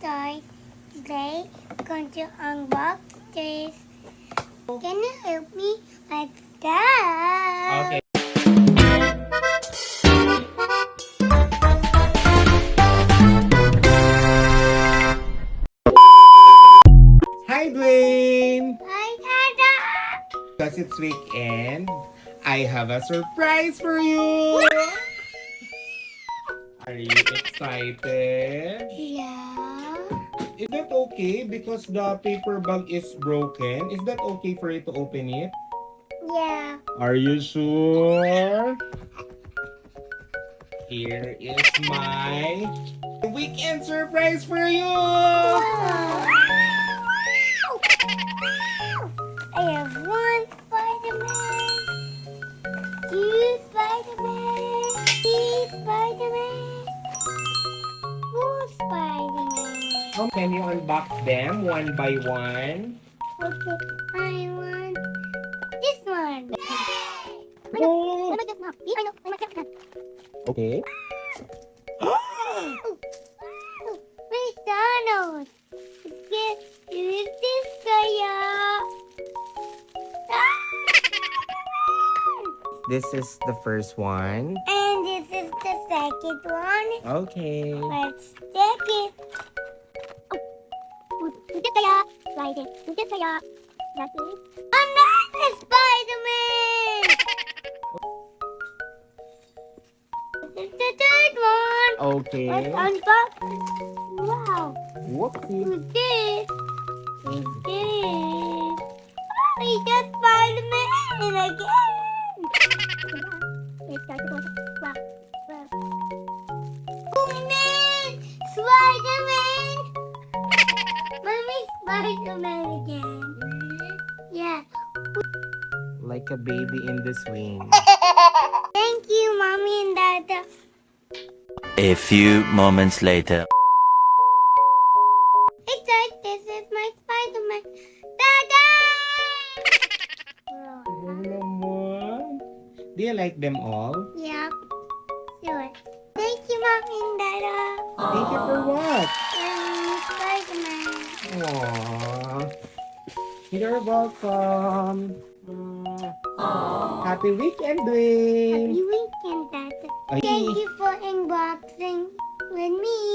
toys. Today, we're going to unbox this. Can you help me like that? Okay. Hi, Dwayne! Hi, Dada! Because it's weekend, I have a surprise for you! Are you excited? Yeah. Is that okay? Because the paper bag is broken. Is that okay for you to open it? Yeah. Are you sure? Here is my weekend surprise for you! Wow. I have one Spider-Man, two Spider-Man, three Spider-Man, four Spider-Man. Can you unbox them one by one? Okay, I want this one. Oh! What about this now? I know, I myself. Okay. McDonald's. Is this kaya? This is the first one. And this is the second one. Okay. Let's check it. Oh, this kaya? Slide it. This kaya? That's it. Another Spider-Man! This is the third one. Okay. Let's unbox it. Wow. Whoopsie. Who's this? Who's this? Oh, it's just Spider-Man again! Let's start the process. Wow. Wow. Oh, man! Spider-Man! Mommy, Spider-Man again. Yeah. Like a baby in the swing. Thank you, Mommy and Dada. A few moments later. Hey, Dad, this is my Spider-Man. Dada! Naman. Do you like them all? Yep. Sure. Thank you, Mommy and Dada. Thank you for what? Spider-Man. Aww. You're welcome. Happy weekend, Dwayne. Happy weekend, Dada. Ay. Thank you for unboxing with me.